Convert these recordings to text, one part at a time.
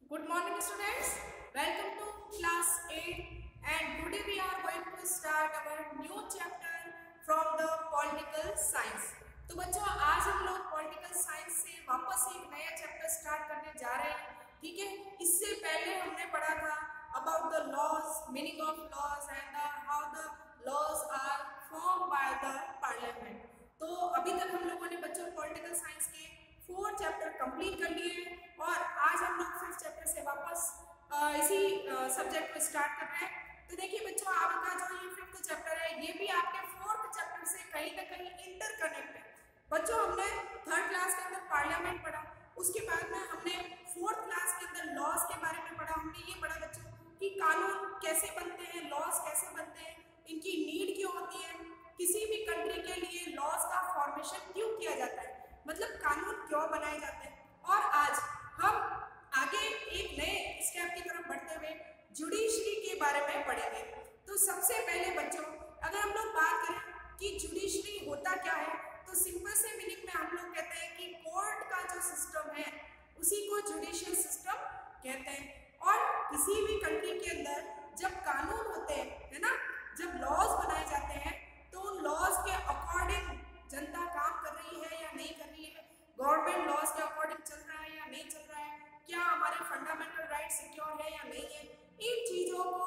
Good morning students, welcome to class 8 and today we are going to start our new chapter from the political science। तो बच्चों आज हम लोग political science से वापस एक नया चैप्टर स्टार्ट करने जा रहे हैं। ठीक है, इससे पहले हमने पढ़ा था about the laws, meaning of laws and how the laws are form by the parliament. तो अभी तक हम लोगों ने बच्चों पॉलिटिकल साइंस के 4 चैप्टर कंप्लीट कर लिए और आज हम लोग 5th चैप्टर से वापस इसी सब्जेक्ट को स्टार्ट कर रहे हैं। तो देखिए बच्चों, आपका जो ये 5th चैप्टर है ये भी आपके 4th चैप्टर से कहीं ना कहीं इंटरकनेक्ट है। बच्चों हमने 3rd क्लास के अंदर पार्लियामेंट पढ़ा, उसके बाद में हमने 4th क्लास के अंदर लॉज के बारे में पढ़ा। हमने ये पढ़ा बच्चों कि कानून कैसे बनते हैं, लॉज कैसे बनते हैं, इनकी नीड क्यों होती है, किसी भी कंट्री के लिए लॉज का फॉर्मेशन क्यों किया जाता है, मतलब कानून क्यों बनाए जाते हैं। और आज हम आगे एक नए स्टेप की तरफ बढ़ते हुए जुडिशरी के बारे में पढ़ेंगे। तो सबसे पहले बच्चों अगर हम लोग बात करें कि जुडिशरी होता क्या है, तो सिंपल से मीनिंग में हम लोग कहते हैं कि कोर्ट का जो सिस्टम है उसी को जुडिशियल सिस्टम कहते हैं। और किसी भी कंट्री के अंदर जब कानून होते हैं, है ना, जब लॉज बनाए जाते हैं तो उन लॉज के अकॉर्डिंग जनता काम कर रही है या नहीं कर रही है, गवर्नमेंट लॉज के अकॉर्डिंग चल रहा है या नहीं चल रहा है, क्या हमारे फंडामेंटल राइट सिक्योर है या नहीं है, इन चीजों को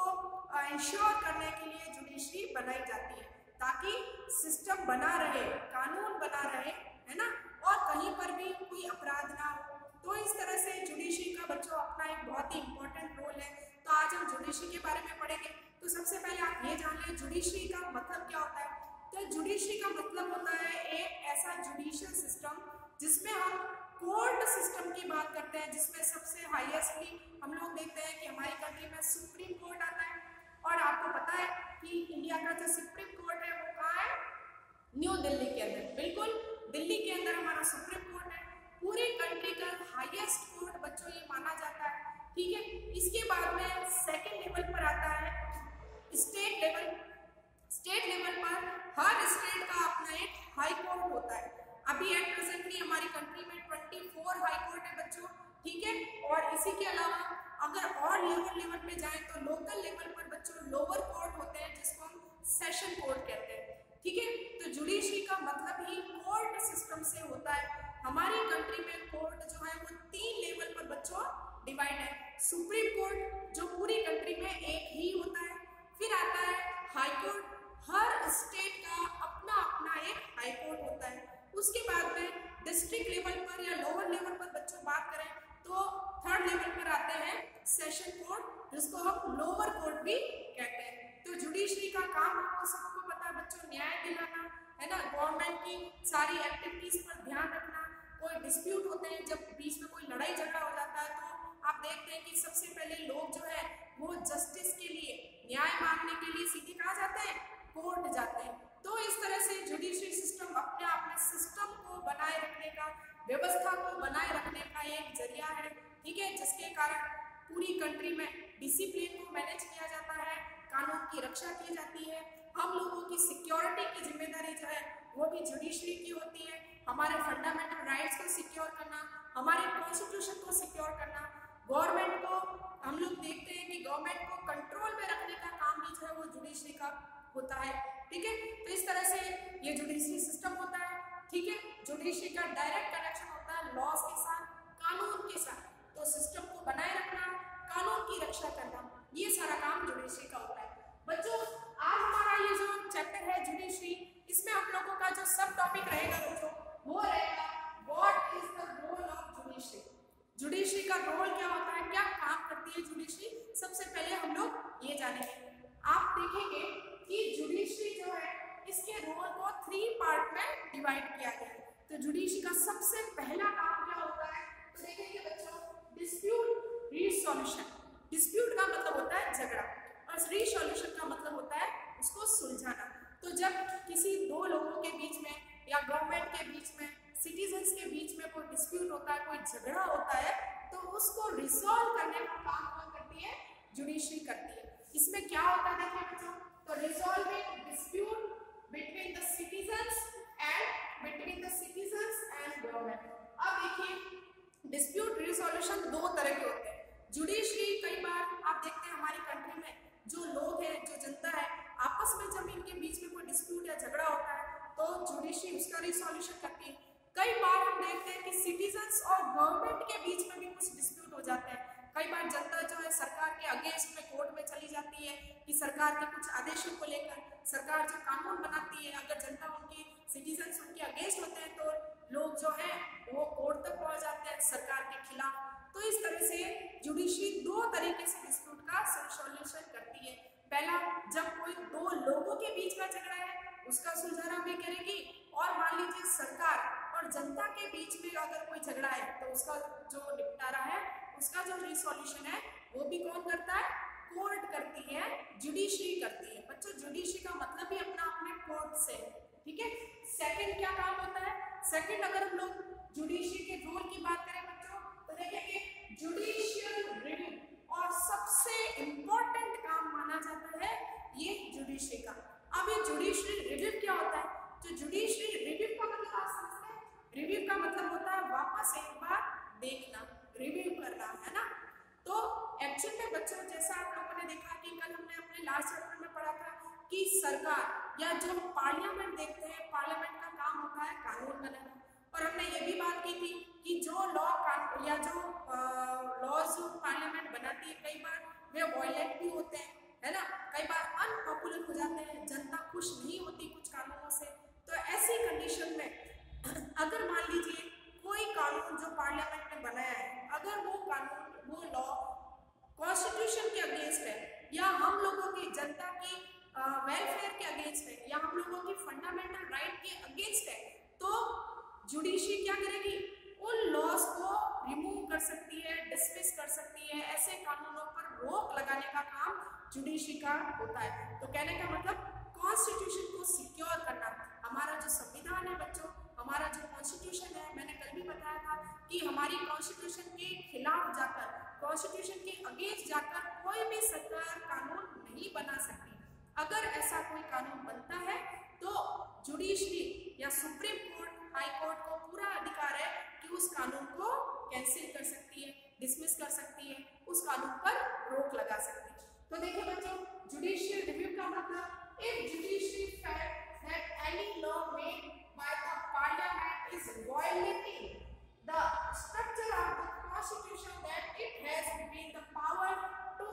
इंश्योर करने के लिए जुडिशरी बनाई जाती है ताकि सिस्टम बना रहे, कानून बना रहे, है ना, और कहीं पर भी कोई अपराध ना हो। तो इस तरह से जुडिशरी का बच्चों अपना एक बहुत ही इंपॉर्टेंट रोल है। तो आज हम जुडिशरी के बारे में पढ़ेंगे। तो सबसे पहले आप ये जान लें जुडिशरी का मतलब क्या होता है। तो जुडिशरी का मतलब होता है एक ऐसा जुडिशियल सिस्टम जिसमें हम कोर्ट सिस्टम की बात करते हैं, जिसमें सबसे हाईएस्टली हम लोग देखते हैं कि हमारी कंट्री में सुप्रीम कोर्ट आता है। और आपको पता है कि इंडिया का जो सुप्रीम कोर्ट है वो कहाँ है, न्यू दिल्ली के अंदर। बिल्कुल दिल्ली के अंदर हमारा सुप्रीम कोर्ट है, पूरी कंट्री का हाईएस्ट कोर्ट बच्चों ये माना जाता है। ठीक है, इसके बाद में सेकेंड लेवल पर आता है स्टेट लेवल। स्टेट लेवल पर हर स्टेट का अपना एक हाई कोर्ट होता है। अभी एट प्रेजेंटली हमारी कंट्री में 24 हाई कोर्ट है बच्चों। ठीक है, और इसी के अलावा अगर और लोअर लेवल पे जाएं तो लोकल लेवल पर बच्चों लोअर कोर्ट होते हैं जिसको हम सेशन कोर्ट कहते हैं। ठीक है, तो जुडिशरी का मतलब ही कोर्ट सिस्टम से होता है। हमारी कंट्री में कोर्ट जो है वो 3 लेवल पर बच्चों डिवाइड है। सुप्रीम कोर्ट जो पूरी कंट्री में एक ही होता है, फिर आता है हाई कोर्ट, हर स्टेट का अपना अपना एक हाई कोर्ट होता है। उसके बाद में डिस्ट्रिक्ट लेवल पर या लोअर लेवल पर बच्चों बात करें तो 3rd लेवल पर आते हैं सेशन कोर्ट, जिसको हम लोअर कोर्ट भी कहते हैं। तो जुडिशरी का काम आपको सबको पता है बच्चों, न्याय दिलाना, है ना, गवर्नमेंट की सारी एक्टिविटीज पर ध्यान रखना। कोई डिस्प्यूट होते हैं, जब बीच में कोई लड़ाई झगड़ा हो जाता है तो आप देखते हैं कि सबसे पहले लोग जो है वो जस्टिस के लिए, न्याय मांगने के लिए सीधे कहाँ जाते हैं, कोर्ट जाते हैं। तो इस तरह से जुडिशरी सिस्टम अपने आप में सिस्टम को बनाए रखने का, व्यवस्था को बनाए रखने का एक जरिया है। ठीक है, जिसके कारण पूरी कंट्री में डिसिप्लिन को मैनेज किया जाता है, कानून की रक्षा की जाती है, हम लोगों की सिक्योरिटी की जिम्मेदारी जो है वो भी जुडिशरी की होती है। हमारे फंडामेंटल राइट्स को सिक्योर करना, हमारे कॉन्स्टिट्यूशन को सिक्योर करना, गवर्नमेंट को हम लोग देखते हैं कि गवर्नमेंट को कंट्रोल में रखने का काम भी जो है वो जुडिशरी का होता है। ठीक है, तो इस तरह से ये जुडिशरी सिस्टम होता है। ठीक है, जुडिशरी का डायरेक्ट कनेक्शन होता है लॉज के साथ, कानून के साथ। तो सिस्टम को बनाए रखना, कानून की रक्षा करना, ये सारा काम जुडिशरी का होता है। बच्चों आज हमारा ये जो चैप्टर है जुडिशरी, इसमें हम लोगों का जो सब टॉपिक रहेगा बच्चों वो रहेगा what is the role of judiciary. Judiciary का रोल क्या होता है, क्या काम करती है जुडिशरी, सबसे पहले हम लोग ये जानेंगे। आप देखेंगे कि जुडिशरी जो है इसके रोल को 3 पार्ट में डिवाइड किया गया है। तो जुडिशरी का सबसे पहला काम क्या होता है, तो देखेंगे बच्चों डिस्प्यूट रिसोल्यूशन। डिस्प्यूट का मतलब होता है झगड़ा और रिसोल्यूशन का मतलब होता है उसको सुलझाना। तो जब किसी 2 लोगों के बीच में या गवर्नमेंट के बीच में, सिटीजन्स के बीच में कोई डिस्प्यूट होता है, कोई झगड़ा होता है, तो उसको रिसॉल्व करने का काम कौन करती है, जुडिशरी करती है। इसमें क्या होता है देखिए बच्चों, तो resolving dispute between the citizens and government. अब देखिए डिस्प्यूट रिसोल्यूशन 2 तरह के होते हैं। जुडिशरी कई बार आप देखते हैं हमारी कंट्री में जो लोग हैं, जो जनता है, आपस में जब इनके बीच में कोई डिस्प्यूट या झगड़ा होता है तो जुडिशरी उसका रिसोल्यूशन करती है। कई बार हम देखते हैं कि सिटीजन्स और गवर्नमेंट के बीच में भी कुछ डिस्प्यूट हो जाते हैं। कई बार जनता जो है सरकार के अगेंस्ट में कोर्ट में चली जाती है कि सरकार के कुछ आदेशों को लेकर सरकार जो कानून बनाती है, अगर जनता उनकी सिटीजन्स उनके अगेंस्ट होते हैं तो लोग जो है वो कोर्ट तक पहुंच जाते हैं सरकार के खिलाफ। तो इस तरह से जुडिशरी दो तरीके से डिस्प्यूट का सॉल्यूशन करती है। पहला, जब कोई दो लोगों के बीच का झगड़ा है उसका सुलझाना भी करेगी, और मान लीजिए सरकार और जनता के बीच में अगर कोई झगड़ा है तो उसका जो निपटारा है, उसका जो रिसोल्यूशन है वो भी कौन करता है? कोर्ट करती है, जुडिशरी करती है। बच्चों जुडिशरी का मतलब भी अपना अपने कोर्ट से, ठीक है। सेकंड क्या काम होता है? सेकंड, अगर हम लोग जुडिशरी के रोल की बात करें बच्चों तो देखेंगे जुडिशियल रिव्यू, और सबसे इंपॉर्टेंट काम माना जाता है ये जुडिशरी का। अब ये जुडिशरी रिव्यू क्या होता है? जो जुडिशरी रिव्यू का मतलब आप समझते हैं? रिव्यू का मतलब होता है वापस एक बार देखना, रिव्यू करना, है ना। तो एक्चुअल में बच्चों जैसा आप लोगों ने देखा कि कल हमने अपने लास्ट चैप्टर में पढ़ा था कि सरकार या जो पार्लियामेंट देखते हैं, पार्लियामेंट का काम होता है कानून बनाना, और हमने ये भी बात की थी कि जो लॉ या जो लॉज जो पार्लियामेंट बनाती है कई बार वे वायलेंट भी होते हैं, है ना, कई बार अनपॉपुलर हो जाते हैं, जनता खुश नहीं होती कुछ कानूनों से। तो ऐसी कंडीशन में अगर मान लीजिए कोई कानून जो पार्लियामेंट ने बनाया है, अगर वो कानून, वो लॉ कॉन्स्टिट्यूशन के अगेंस्ट है, या हम लोगों की जनता की वेलफेयर के अगेंस्ट है, या हम लोगों की फंडामेंटल राइट के अगेंस्ट है, तो जुडिशरी क्या करेगी? उन लॉज को रिमूव कर सकती है, डिसमिस कर सकती है। ऐसे कानूनों पर रोक लगाने का काम जुडिशरी का होता है। तो कहने का मतलब कॉन्स्टिट्यूशन को सिक्योर करना। हमारा जो संविधान है बच्चों, हमारा जो कॉन्स्टिट्यूशन है, मैंने कल भी बताया था कि हमारी कॉन्स्टिट्यूशन के खिलाफ जाकर, कॉन्स्टिट्यूशन के अगेंस्ट जाकर कोई भी सरकार कानून नहीं बना सकती। अगर ऐसा कोई कानून बनता है तो जुडिशरी या सुप्रीम कोर्ट, हाई कोर्ट को पूरा अधिकार है कि उस कानून को कैंसिल कर सकती है, डिसमिस कर सकती है, उस कानून पर रोक लगा सकती है। तो देखिए बच्चों, जुडिशियल रिव्यू का मतलब, if judiciary felt that any law made by the parliament is violating the structure of the constitution that it has been the power to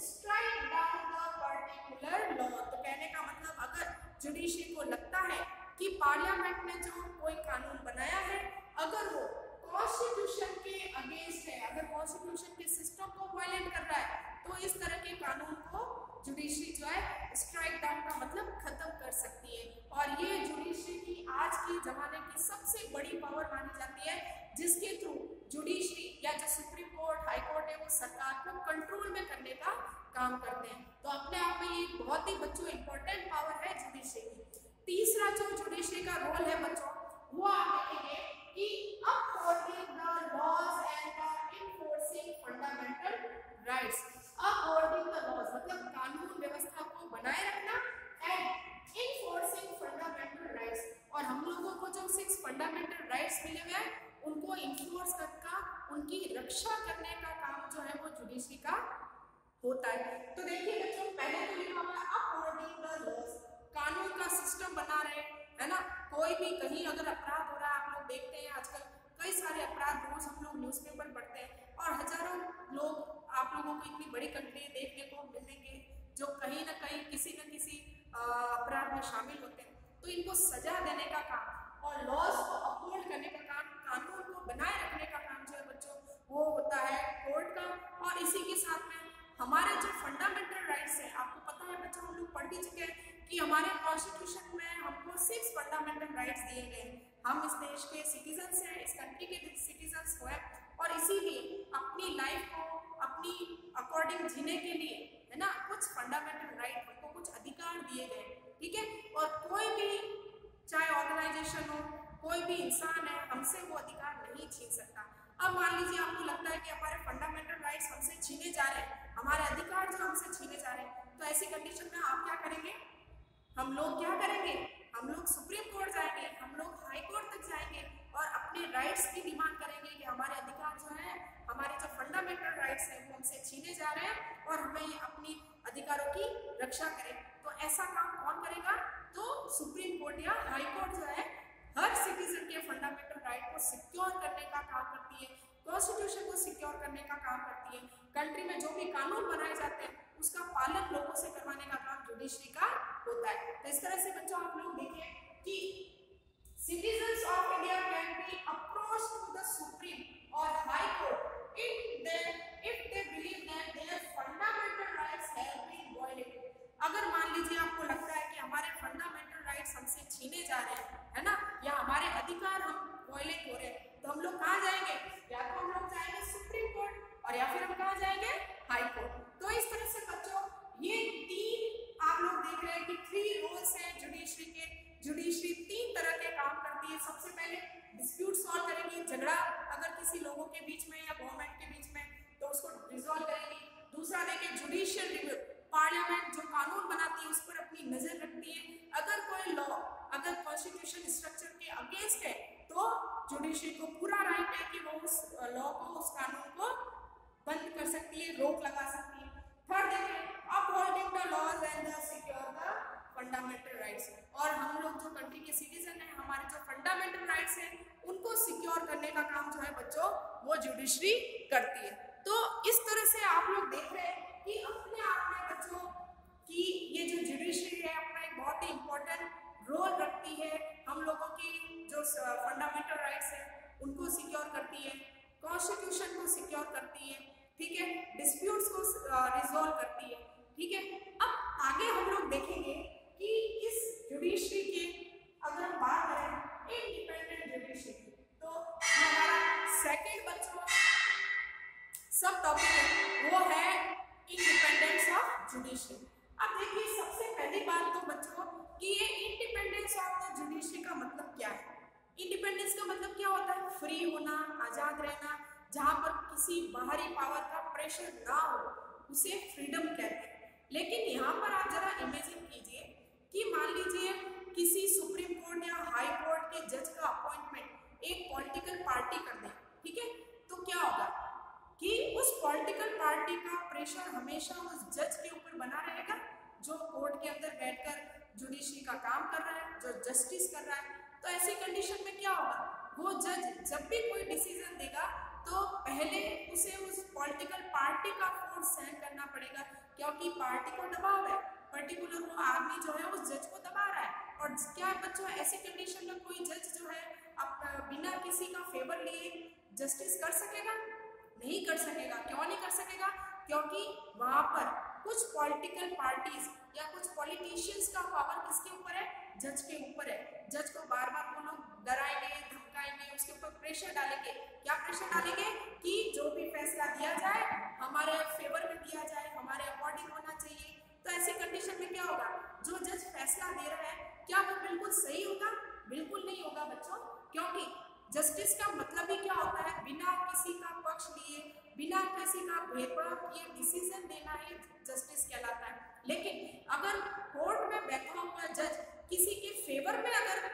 strike down the particular law. तो कहने का मतलब अगर judiciary को लगता है कि पार्लियामेंट ने जो कोई कानून बनाया है अगर वो कॉन्स्टिट्यूशन के अगेंस्ट है, अगर कॉन्स्टिट्यूशन के सिस्टम को वायलेट कर रहा है, तो इस तरह के कानून को जुडिशरी जो है स्ट्राइक डाउन का मतलब खत्म कर सकती है। और ये जुडिशरी की आज के जमाने की सबसे बड़ी पावर मानी जाती है, जिसके थ्रू जुडिशरी या जो सुप्रीम कोर्ट, हाई कोर्ट है, वो सरकार को कंट्रोल में करने का काम करते हैं। तो अपने आप में ये बहुत ही बच्चों इंपॉर्टेंट पावर है जुडिशरी की। तीसरा जो जुडिशरी का रोल है बच्चों, वो आप देखेंगे कि upholding the laws and the enforcing fundamental rights. Upholding the laws मतलब कानून व्यवस्था को बनाए रखना, एंड इन्फोर्सिंग फंडामेंटल राइट्स, और हम लोगों को जो 6 फंडामेंटल राइट्स मिले हुए हैं उनको इन्फोर्स करना, उनकी रक्षा करने का काम जो है वो जुडिशरी का होता है। तो देखिए बच्चों, पहले तो लिखा हुआ है अपहोल्डिंग द लॉज, कानून का सिस्टम बना रहे, है ना। कोई भी कहीं अगर अपराध हो रहा है, आप लोग देखते हैं आजकल कई सारे अपराध रोज हम लोग न्यूज़पेपर पढ़ते हैं, और हजारों लोग आप लोगों को इतनी बड़ी कंट्री देखने को मिलेंगे जो कहीं ना कहीं किसी न किसी अपराध में शामिल होते हैं। तो इनको सजा देने का काम और लॉज को अपहोल्ड करने का काम, कानून को बनाए रखने का काम जो है बच्चों वो होता है कोर्ट का। और इसी के साथ में हमारे जो फंडामेंटल राइट्स हैं, आपको पता है बच्चों, हम लोग पढ़ भी चुके हैं कि हमारे कॉन्स्टिट्यूशन में हमको 6 फंडामेंटल राइट्स दिए गए हैं। हम इस देश के सिटीजन्स हैं, इस कंट्री के सिटीजन्स हैं, और इसीलिए अपनी लाइफ को अपनी अकॉर्डिंग जीने के लिए, है ना, कुछ फंडामेंटल राइट, हमको कुछ अधिकार दिए गए, ठीक है। और कोई भी चाहे ऑर्गेनाइजेशन हो, कोई भी इंसान है, हमसे वो अधिकार नहीं छीन सकता। अब मान लीजिए आपको लगता है कि हमारे फंडामेंटल राइट्स हमसे छीने जा रहे हैं, हमारे अधिकार जो हमसे छीने जा रहे हैं, तो ऐसी कंडीशन में आप क्या करेंगे? हम लोग क्या करेंगे? हम लोग सुप्रीम कोर्ट जाएंगे, हम लोग हाई कोर्ट तक जाएंगे और अपने राइट्स की डिमांड करेंगे कि हमारे अधिकार जो है, हमारे जो फंडामेंटल राइट्स हैं वो और हमें अपनी अधिकारों की रक्षा करे। तो ऐसा काम कौन करेगा? तो सुप्रीम कोर्ट या हाई कोर्ट जो है हर सिटीजन के फंडामेंटल राइट को सिक्योर करने का काम करती है, कॉन्स्टिट्यूशन को सिक्योर करने का काम करती है। कंट्री में जो भी कानून बनाए जाते हैं उसका पालन लोगों से करवाने का काम जुडिशरी का होता है। तो इस तरह से बच्चों आप लोग देखें कि citizens of India can be approached to the Supreme or High Court if they believe that their fundamental rights have been violated। अगर मान लीजिए आपको लगता है कि हमारे फंडामेंटल राइट्स हमसे छीने जा रहे हैं, है ना, या हमारे अधिकार हम वायलेट हो रहे हैं, तो हम लोग कहाँ जाएंगे? या तो हम लोग जाएंगे सुप्रीम कोर्ट और या फिर हम कहाँ जाएंगे? High court. तो इस तरह से बच्चों ये तीन आप लोग देख रहे हैं कि 3 रोल्स हैं जुडिशरी के। जुडिशरी 3 तरह के काम करती है। सबसे पहले डिस्प्यूट सॉल्व करेगी, झगड़ा अगर किसी लोगों के बीच में या गवर्नमेंट के बीच में तो उसको रिजॉल्व करेगी। दूसरा देखिए जुडिशियल रिव्यू, पार्लियामेंट जो कानून बनाती है उस पर अपनी नजर रखती है। अगर कोई लॉ अगर कॉन्स्टिट्यूशन स्ट्रक्चर के अगेंस्ट है तो जुडिशरी को पूरा राइट है कि वो उस लॉ को, उस कानून को बंद कर सकती है, रोक लगा सकती है। थर्ड देखिए upholding the laws and secure the fundamental rights, और हम लोग जो कंट्री के सिटीजन हैं हमारे जो फंडामेंटल राइट्स हैं उनको सिक्योर करने का काम जो है बच्चों वो जुडिशरी करती है। तो इस तरह से आप लोग देख रहे हैं कि अपने आप में बच्चों कि ये जो जुडिशरी है अपना एक बहुत ही इम्पोर्टेंट रोल रखती है। हम लोगों की जो फंडामेंटल राइट्स है उनको सिक्योर करती है, कॉन्स्टिट्यूशन को सिक्योर करती है, ठीक है, डिस्प्यूट्स को रिजॉल्व करती है, ठीक है। अब आगे हम लोग देखेंगे कि इस जुडिशरी के अगर हम बात करें इंडिपेंडेंट जुडिशरी, तो हमारा सेकंड बच्चों सब टॉपिक है वो है इंडिपेंडेंस ऑफ जुडिशरी। अब देखिए सबसे पहली बात तो बच्चों कि ये इंडिपेंडेंस ऑफ द जुडिशरी का मतलब क्या है। इंडिपेंडेंस का मतलब क्या होता है? फ्री होना, आजाद रहना, जहां पर किसी बाहरी पावर का प्रेशर ना हो उसे फ्रीडम कहते हैं। लेकिन यहाँ पर आप जरा इमेजिन कीजिए कि मान लीजिए किसी सुप्रीम कोर्ट या हाई कोर्ट के जज का अपॉइंटमेंट एक पॉलिटिकल पार्टी कर दे, ठीक है, तो क्या होगा कि उस पॉलिटिकल पार्टी का प्रेशर हमेशा उस जज के ऊपर बना रहेगा जो कोर्ट के अंदर बैठकर जुडिशरी का काम कर रहा है, जो जस्टिस कर रहा है। तो ऐसी कंडीशन में क्या होगा, वो जज जब भी कोई डिसीजन देगा तो पहले उसे उस पॉलिटिकल पार्टी का फोर्स सहन करना पड़ेगा, क्योंकि पार्टी को दबाव है, पर्टिकुलर वो आदमी जो है उस जज को दबा रहा है। और क्या बच्चों ऐसी कंडीशन में कोई जज जो है बिना किसी का फेवर लिए जस्टिस कर सकेगा? नहीं कर सकेगा। क्यों नहीं कर सकेगा? क्योंकि वहां पर कुछ पॉलिटिकल पार्टीज या कुछ पॉलिटिशियंस का पावर किसके ऊपर है? जज के ऊपर है। जज को बार बार वो लोग डराएंगे, धमकाएंगे, उसके ऊपर प्रेशर डालेंगे। क्या प्रेशर डालेंगे? कि जो भी फैसला दिया जाए हमारे फेवर में दिया जाए, हमारे अकॉर्डिंग होना चाहिए। तो ऐसी कंडीशन में क्या होगा, जो जज फैसला दे रहा है क्या वो बिल्कुल सही होगा? बिल्कुल नहीं होगा बच्चों, क्योंकि जस्टिस का मतलब ही क्या होता है? बिना किसी का पक्ष लिए, बिना किसी का भेदभाव किए डिसीजन देना ही जस्टिस कहलाता है। लेकिन अगर कोर्ट में बैठा हुआ जज किसी के फेवर में अगर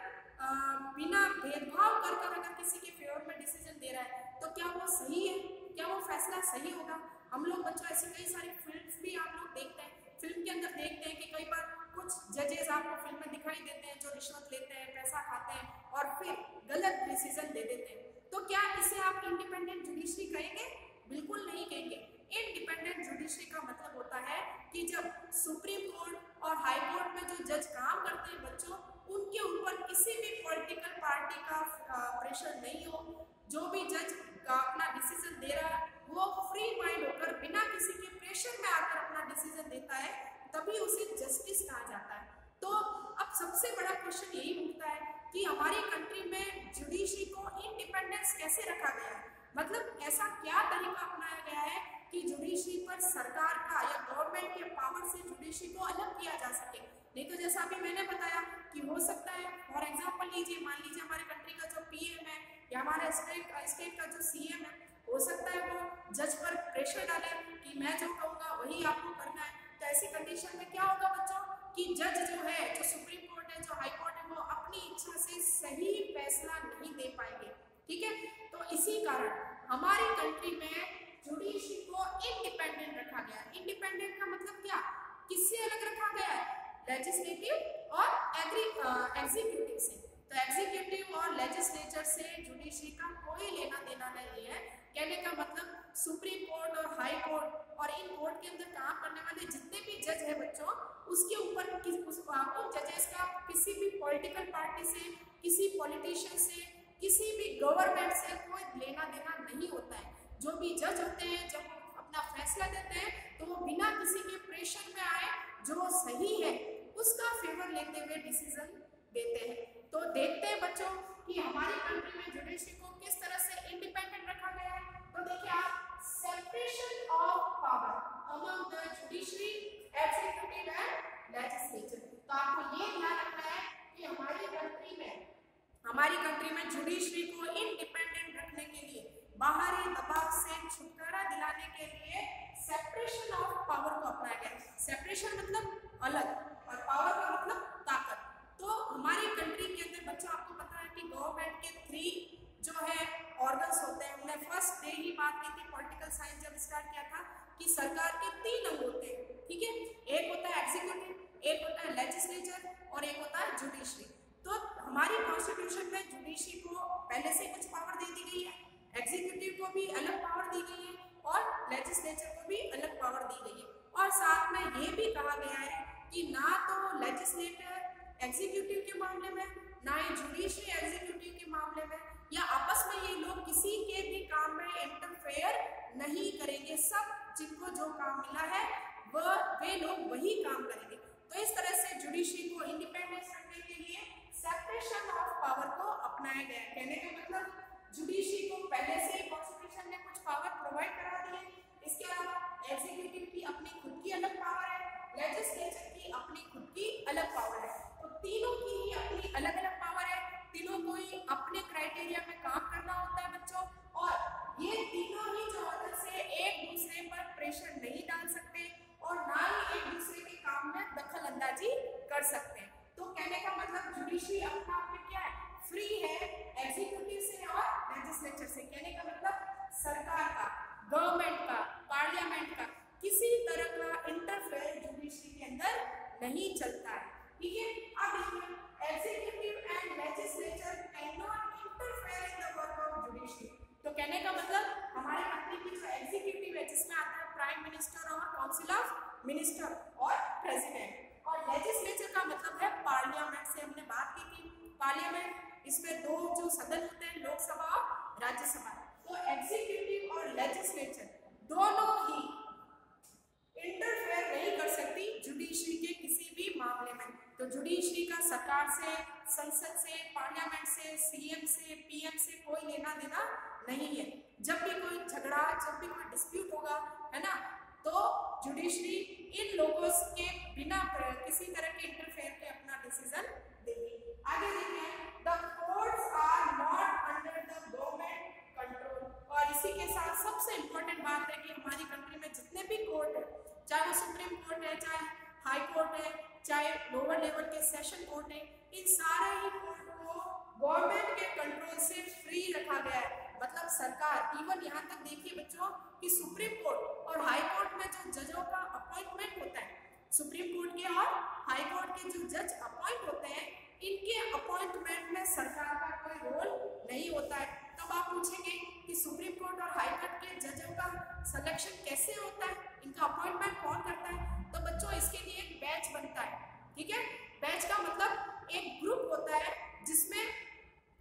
बिना भेदभाव कर अगर किसी के फेवर में डिसीजन दे रहा है तो क्या वो सही है? क्या वो फैसला सही होगा? हम लोग बच्चों ऐसी कई सारी फिल्म्स भी आप लोग देखते हैं, फिल्म के अंदर देखते हैं कि कई बार कुछ जजेस आपको फिल्म में दिखाई देते हैं जो रिश्वत लेते हैं, पैसा खाते हैं और फिर गलत डिसीजन दे देते हैं। तो क्या इसे आप इंडिपेंडेंट जुडिशरी कहेंगे? बिल्कुल नहीं कहेंगे। इंडिपेंडेंट जुडिशरी का मतलब होता है कि जब सुप्रीम कोर्ट और हाई कोर्ट में जो जज काम करते हैं बच्चों, उनके ऊपर किसी भी पॉलिटिकल पार्टी का प्रेशर नहीं हो। जो भी जज अपना डिसीजन दे रहा है वो फ्री माइंड होकर बिना किसी के प्रेशर में आकर अपना डिसीजन देता है, तभी उसे जस्टिस कहा जाता है। तो अब सबसे बड़ा क्वेश्चन यही उठता है कि हमारी कंट्री में जुडिशरी को इंडिपेंडेंस कैसे रखा गया है? मतलब ऐसा क्या तरीका अपनाया गया है कि जुडिशरी पर सरकार का या गवर्नमेंट के पावर से जुडिशरी को अलग किया जा सके? नहीं तो जैसा अभी मैंने बताया कि हो सकता है, फॉर एग्जाम्पल लीजिए, मान लीजिए हमारे कंट्री का जो पीएम है या हमारे स्टेट का जो सीएम है, हो सकता है वो जज पर प्रेशर डाले कि मैं जो कहूँगा वही आपको करना है। तो ऐसी कंडीशन में क्या होगा बच्चों कि जज जो है, जो सुप्रीम कोर्ट है, जो हाई कोर्ट है, वो अपनी इच्छा से सही फैसला नहीं दे पाएंगे, ठीक है। तो इसी कारण हमारी कंट्री में जुडिशरी को इंडिपेंडेंट रखा गया है। इंडिपेंडेंट का मतलब क्या, किससे अलग रखा गया है, लेजिस्लेटिव और एग्जीक्यूटिव से। तो एग्जीक्यूटिव और लेजिस्लेचर से जुडिशरी का कोई लेना देना नहीं है। कहने का मतलब सुप्रीम कोर्ट और हाई कोर्ट और इन कोर्ट के अंदर काम करने वाले जितने भी जज है बच्चों, उसके ऊपर उन जजेस का किसी भी पॉलिटिकल पार्टी से, किसी पॉलिटिशियन से, किसी भी गवर्नमेंट से कोई लेना देना नहीं होता है। जो भी जज होते हैं जब वो अपना फैसला देते हैं तो वो बिना किसी के प्रेशर में आए, जो सही है उसका फेवर लेते हुए डिसीजन देते हैं। तो देखते हैं बच्चों कि हमारी कंट्री में जुडिशरी को किस तरह से इंडिपेंडेंट रखा गया है। तो देखिए आप, separation of power among the judiciary, executive and legislature. तो आपको ये ध्यान रखना है कि हमारी कंट्री में जुडिशरी को इंडिपेंडेंट रखने के लिए, बाहरी दबाव से छुटकारा दिलाने के लिए सेपरेशन ऑफ पावर को अपनाया गया। सेपरेशन मतलब अलग और पावर का मतलब ताकत। तो हमारी कंट्री के अंदर बच्चों आपको पता है कि गवर्नमेंट के 3 जो है ऑर्गन्स होते हैं। हमने फर्स्ट डे ही बात की थी पॉलिटिकल साइंस जब स्टार्ट किया था कि सरकार के 3 अंग होते हैं, ठीक है। एक होता है एग्जीक्यूटिव, एक होता है लेजिस्लेचर और एक होता है जुडिशरी। तो हमारी कॉन्स्टिट्यूशन में जुडिशरी को पहले से कुछ पावर दे दी गई है, एग्जीक्यूटिव को भी अलग पावर दी गई है और लेजिस्लेचर को भी अलग पावर दी गई है। और साथ में ये भी कहा गया है कि ना तो लेजिस्लेटर एग्जीक्यूटिव के मामले में, ना ही जुडिशरी एग्जीक्यूटिव के मामले में, या आपस में ये लोग किसी के भी काम में इंटरफेयर नहीं करेंगे। सब जिनको जो काम मिला है वे लोग वही काम करेंगे। तो इस तरह से जुडिशरी को इंडिपेंडेंस रखने के लिए सेपरेशन ऑफ पावर को अपनाया गया। कहने का मतलब जुडिशरी को पहले से ही कॉन्स्टिट्यूशन ने कुछ पावर प्रोवाइड करा दी है। इसके अलावा एग्जीक्यूटिव की अपनी खुद की अलग पावर है, लेजिस्लेचर की अपनी खुद की अलग पावर है। तो तीनों की ही अपनी अलग अलग पावर है, तीनों को ही अपने क्राइटेरिया में काम करना होता है बच्चों। और ये तीनों ही जो होते से एक दूसरे पर प्रेशर नहीं डाल सकते और ना ही एक दूसरे के काम में दखल अंदाजी कर सकते हैं। तो कहने का मतलब जुडिशरी अपना आप में क्या है, फ्री है एग्जीक्यूटिव से और लेजिस्लेचर से। कहने का मतलब सरकार का, गवर्नमेंट का, पार्लियामेंट का किसी तरह का इंटरफेयर जुडिशरी के अंदर नहीं चलता है, ठीक है। अब देखिए executive and legislature can not interfere in the work of judiciary. तो कहने का मतलब हमारे कंट्री की जो एग्जीक्यूटिव है जिसमें आता है प्राइम मिनिस्टर और काउंसिल ऑफ मिनिस्टर और प्रेसिडेंट, और लेजिस्लेचर का मतलब है पार्लियामेंट से हमने बात की थी। पार्लियामेंट, इसमें 2 जो सदन होते हैं, लोकसभा और राज्यसभा। तो एग्जीक्यूटिव और लेजिस्लेचर दोनों ही इंटरफेयर नहीं कर सकती जुडिशरी के किसी भी मामले में। तो जुडिशरी का सरकार से, संसद से, पार्लियामेंट से, सीएम से, पीएम से कोई लेना देना नहीं है। जब भी कोई झगड़ा, जब भी कोई डिस्प्यूट होगा, है ना, तो जुडिशरी इन लोगों के बिना किसी तरह के इंटरफेयर के अपना डिसीजन देगी। आगे देखिए, the courts are not under the government control. और इसी के साथ सबसे इंपॉर्टेंट बात है कि हमारी कंट्री में जितने भी कोर्ट है, चाहे वो सुप्रीम कोर्ट है, चाहे हाई कोर्ट है, चाहे लोअर लेवल के सेशन कोर्ट है, इन सारे ही कोर्ट को गवर्नमेंट के कंट्रोल से फ्री रखा गया है। मतलब सरकार, इवन यहाँ तक देखिए बच्चों कि सुप्रीम कोर्ट और हाई कोर्ट में जो जजों का अपॉइंटमेंट होता है, सुप्रीम कोर्ट के और हाई कोर्ट के जो जज अपॉइंट होते हैं, इनके अपॉइंटमेंट में सरकार का कोई रोल नहीं होता है। तब आप पूछेंगे कि सुप्रीम कोर्ट और हाई कोर्ट के जजों का सिलेक्शन कैसे होता है, इनका अपॉइंटमेंट कौन करता है? तो बच्चों इसके लिए एक बैच बनता है, ठीक है। बैच का मतलब एक ग्रुप होता है जिसमें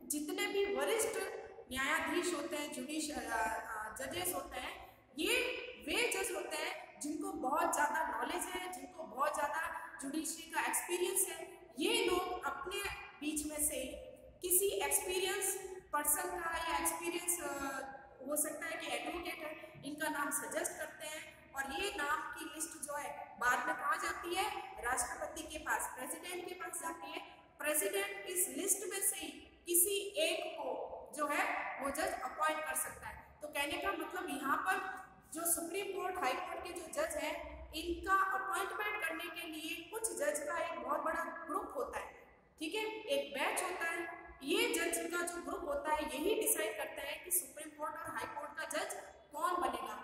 जितने भी वरिष्ठ न्यायाधीश होते हैं, जजेस होते हैं, ये वे जज होते हैं जिनको बहुत ज़्यादा नॉलेज है, जिनको बहुत ज़्यादा जुडिशरी का एक्सपीरियंस है। ये लोग अपने बीच में से किसी एक्सपीरियंस पर्सन का या एक्सपीरियंस हो सकता है कि एडवोकेट है, इनका नाम सजेस्ट करते हैं और ये नाम की लिस्ट जो है बाद में कहाँ जाती है? राष्ट्रपति के पास, प्रेसिडेंट के पास जाती है। प्रेसिडेंट इस लिस्ट में से किसी एक को जो है वो जज अपॉइंट कर सकता है। तो कहने का मतलब यहाँ पर जो सुप्रीम कोर्ट, हाई कोर्ट के जो जज हैं, इनका अपॉइंटमेंट करने के लिए कुछ जज का एक बहुत बड़ा ग्रुप होता है, ठीक है, एक बैच होता है। ये जज का जो ग्रुप होता है यही डिसाइड करता है कि सुप्रीम कोर्ट और हाई कोर्ट का जज कौन बनेगा।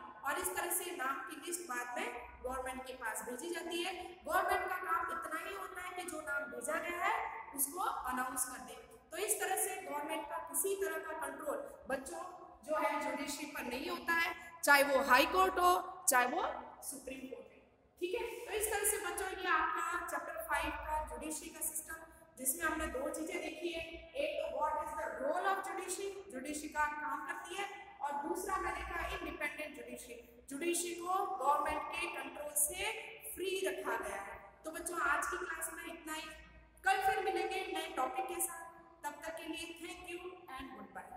तरह से नाम की लिस्ट बाद में गवर्नमेंट के पास भेजी जाती है। गवर्नमेंट का काम इतना ही होता है कि जो नाम भेजा गया है उसको अनाउंस कर दे। तो इस तरह से गवर्नमेंट का किसी तरह का कंट्रोल बच्चों जो है जुडिशरी पर नहीं होता है, चाहे वो हाई कोर्ट हो चाहे वो सुप्रीम कोर्ट है। ठीक है, तो इस तरह से बच्चों ये आपका चैप्टर 5 का जुडिशरी का सिस्टम, जिसमें हमने दो चीजें देखी है। एक तो what is the role of judiciary, judiciary का काम करती है, और दूसरा हमने देखा इंडिपेंडेंट जुडिशरी, जुडिशरी को गवर्नमेंट के कंट्रोल से फ्री रखा गया है। तो बच्चों आज की क्लास में इतना ही, कल फिर मिलेंगे नए टॉपिक के साथ। तब तक के लिए thank you and good bye.